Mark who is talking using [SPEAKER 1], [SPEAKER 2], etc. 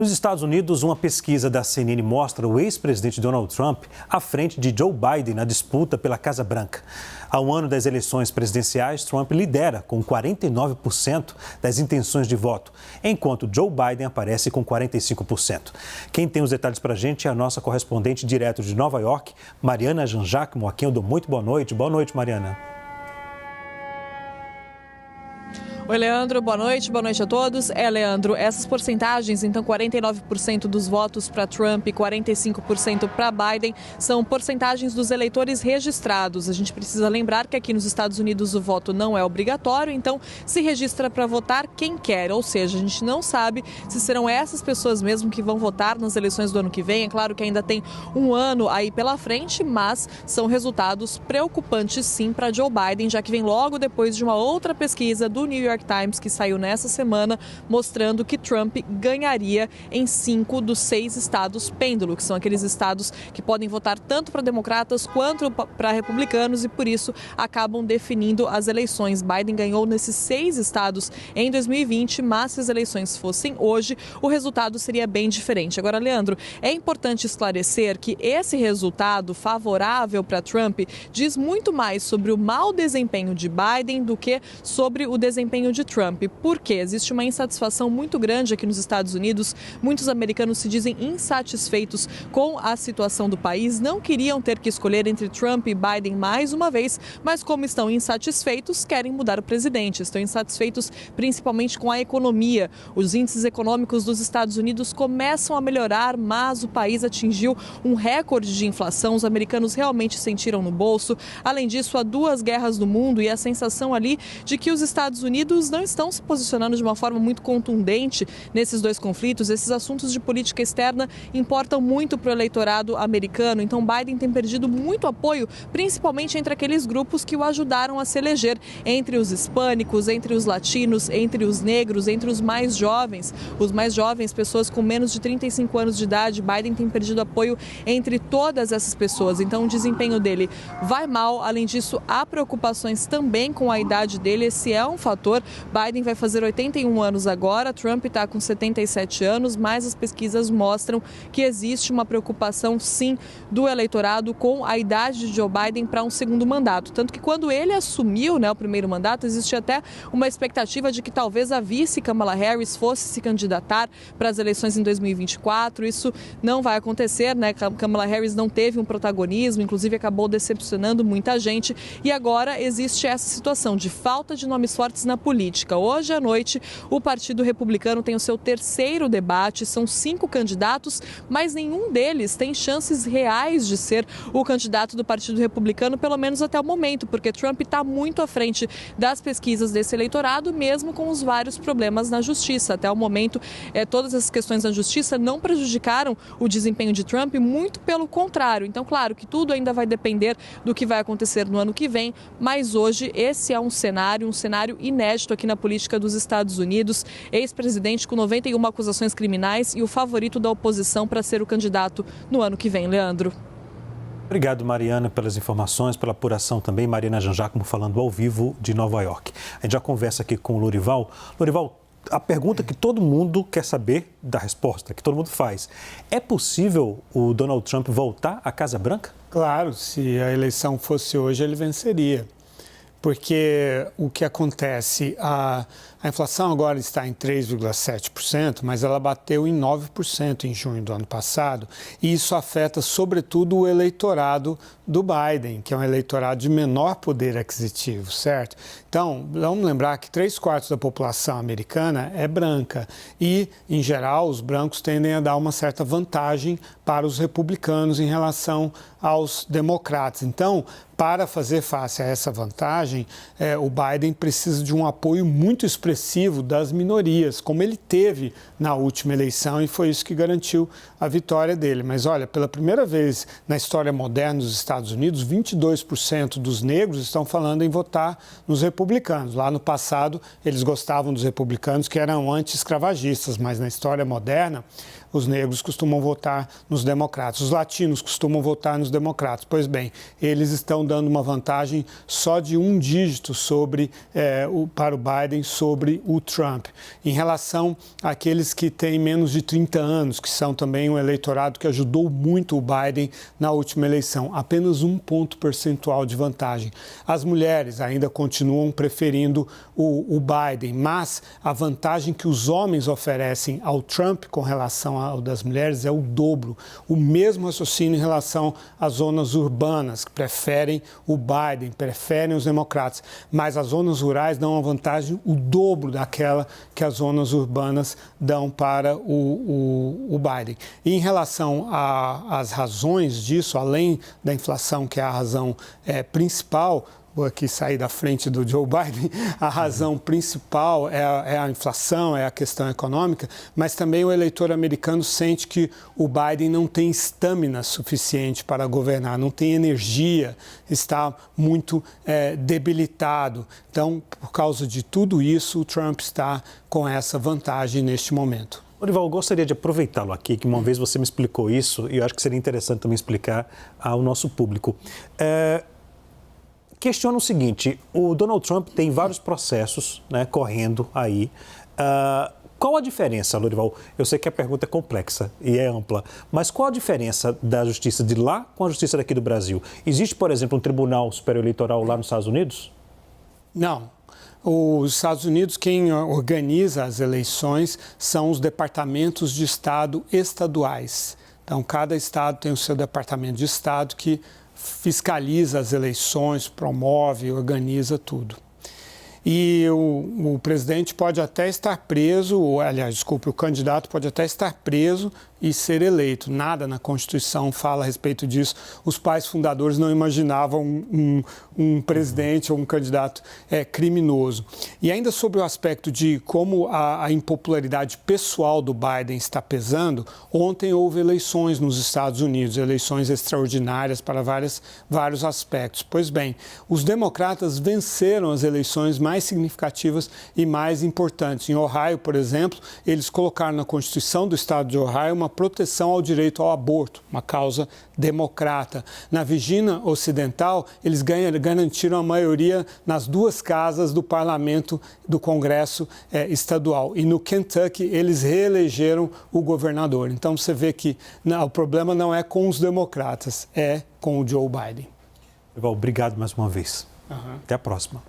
[SPEAKER 1] Nos Estados Unidos, uma pesquisa da CNN mostra o ex-presidente Donald Trump à frente de Joe Biden na disputa pela Casa Branca. Há um ano das eleições presidenciais, Trump lidera com 49% das intenções de voto, enquanto Joe Biden aparece com 45%. Quem tem os detalhes para a gente é a nossa correspondente direto de Nova York, Mariana Janjacmo, a quem eu dou muito boa noite. Boa noite, Mariana.
[SPEAKER 2] Oi, Leandro, boa noite a todos. Leandro, essas porcentagens, então 49% dos votos para Trump e 45% para Biden, são porcentagens dos eleitores registrados. A gente precisa lembrar que aqui nos Estados Unidos o voto não é obrigatório, então se registra para votar quem quer, ou seja, a gente não sabe se serão essas pessoas mesmo que vão votar nas eleições do ano que vem. É claro que ainda tem um ano aí pela frente, mas são resultados preocupantes sim para Joe Biden, já que vem logo depois de uma outra pesquisa do New York Times, que saiu nessa semana, mostrando que Trump ganharia em 5 dos 6 estados pêndulo, que são aqueles estados que podem votar tanto para democratas quanto para republicanos e, por isso, acabam definindo as eleições. Biden ganhou nesses 6 estados em 2020, mas se as eleições fossem hoje, o resultado seria bem diferente. Agora, Leandro, é importante esclarecer que esse resultado favorável para Trump diz muito mais sobre o mau desempenho de Biden do que sobre o desempenho de Trump. Por quê? Existe uma insatisfação muito grande aqui nos Estados Unidos. Muitos americanos se dizem insatisfeitos com a situação do país, não queriam ter que escolher entre Trump e Biden mais uma vez, mas como estão insatisfeitos, querem mudar o presidente. Estão insatisfeitos principalmente com a economia. Os índices econômicos dos Estados Unidos começam a melhorar, mas o país atingiu um recorde de inflação. Os americanos realmente sentiram no bolso. Além disso, há 2 guerras no mundo e a sensação ali de que os Estados Unidos não estão se posicionando de uma forma muito contundente nesses 2 conflitos. Esses assuntos de política externa importam muito para o eleitorado americano. Então, Biden tem perdido muito apoio, principalmente entre aqueles grupos que o ajudaram a se eleger, entre os hispânicos, entre os latinos, entre os negros, entre os mais jovens. Os mais jovens, pessoas com menos de 35 anos de idade, Biden tem perdido apoio entre todas essas pessoas. Então, o desempenho dele vai mal. Além disso, há preocupações também com a idade dele. Esse é um fator. Biden vai fazer 81 anos agora, Trump está com 77 anos, mas as pesquisas mostram que existe uma preocupação, sim, do eleitorado com a idade de Joe Biden para um segundo mandato. Tanto que quando ele assumiu, o primeiro mandato, existia até uma expectativa de que talvez a vice Kamala Harris fosse se candidatar para as eleições em 2024. Isso não vai acontecer, Kamala Harris não teve um protagonismo, inclusive acabou decepcionando muita gente. E agora existe essa situação de falta de nomes fortes na política. Hoje à noite, o Partido Republicano tem o seu 3º debate. São 5 candidatos, mas nenhum deles tem chances reais de ser o candidato do Partido Republicano, pelo menos até o momento, porque Trump está muito à frente das pesquisas desse eleitorado, mesmo com os vários problemas na justiça. Até o momento, todas essas questões na justiça não prejudicaram o desempenho de Trump, muito pelo contrário. Então, claro que tudo ainda vai depender do que vai acontecer no ano que vem, mas hoje esse é um cenário inédito aqui na política dos Estados Unidos. Ex-presidente com 91 acusações criminais e o favorito da oposição para ser o candidato no ano que vem. Leandro.
[SPEAKER 1] Obrigado, Mariana, pelas informações, pela apuração também. Mariana Janjacmo falando ao vivo de Nova York. A gente já conversa aqui com o Lorival. Lorival, a pergunta que todo mundo quer saber da resposta, que todo mundo faz. É possível o Donald Trump voltar à Casa Branca?
[SPEAKER 3] Claro, se a eleição fosse hoje, ele venceria. Porque o que acontece, a inflação agora está em 3,7%, mas ela bateu em 9% em junho do ano passado, e isso afeta sobretudo o eleitorado do Biden, que é um eleitorado de menor poder aquisitivo, certo? Então, vamos lembrar que 3/4 da população americana é branca e, em geral, os brancos tendem a dar uma certa vantagem para os republicanos em relação aos democratas. Então, para fazer face a essa vantagem, o Biden precisa de um apoio muito expressivo das minorias, como ele teve na última eleição, e foi isso que garantiu a vitória dele. Mas olha, pela primeira vez na história moderna dos Estados Unidos, 22% dos negros estão falando em votar nos republicanos. Lá no passado, eles gostavam dos republicanos que eram anti-escravagistas, mas na história moderna, os negros costumam votar nos democratas, os latinos costumam votar nos democratas. Pois bem, eles estão dando uma vantagem só de um dígito para o Biden sobre o Trump. Em relação àqueles que têm menos de 30 anos, que são também um eleitorado que ajudou muito o Biden na última eleição, apenas 1 ponto percentual de vantagem. As mulheres ainda continuam preferindo o Biden, mas a vantagem que os homens oferecem ao Trump com relação ao das mulheres é o dobro. O mesmo raciocínio em relação às zonas urbanas, que preferem o Biden, preferem os democratas, mas as zonas rurais dão uma vantagem o dobro daquela que as zonas urbanas dão para o Biden. E em relação às razões disso, além da inflação, que é a razão principal, vou aqui sair da frente do Joe Biden, a razão principal é a inflação, é a questão econômica, mas também o eleitor americano sente que o Biden não tem estamina suficiente para governar, não tem energia, está muito debilitado. Então, por causa de tudo isso, o Trump está com essa vantagem neste momento.
[SPEAKER 1] Lorival, eu gostaria de aproveitá-lo aqui, que uma vez você me explicou isso, e eu acho que seria interessante também explicar ao nosso público. Questiona o seguinte, o Donald Trump tem vários processos, né, correndo aí. Qual a diferença, Lorival? Eu sei que a pergunta é complexa e é ampla, mas qual a diferença da justiça de lá com a justiça daqui do Brasil? Existe, por exemplo, um Tribunal Superior Eleitoral lá nos Estados Unidos?
[SPEAKER 3] Não. Os Estados Unidos, quem organiza as eleições são os departamentos de Estado estaduais. Então, cada estado tem o seu departamento de Estado que fiscaliza as eleições, promove, organiza tudo. E o presidente pode até estar preso, o candidato pode até estar preso e ser eleito. Nada na Constituição fala a respeito disso. Os pais fundadores não imaginavam um presidente ou um candidato criminoso. E ainda sobre o aspecto de como a impopularidade pessoal do Biden está pesando, ontem houve eleições nos Estados Unidos, eleições extraordinárias para vários aspectos. Pois bem, os democratas venceram as eleições mais significativas e mais importantes. Em Ohio, por exemplo, eles colocaram na Constituição do estado de Ohio uma proteção ao direito ao aborto, uma causa democrata. Na Virgínia Ocidental, eles garantiram a maioria nas 2 casas do parlamento do Congresso estadual. E no Kentucky, eles reelegeram o governador. Então, você vê que o problema não é com os democratas, é com o Joe Biden.
[SPEAKER 1] Obrigado mais uma vez. Até a próxima.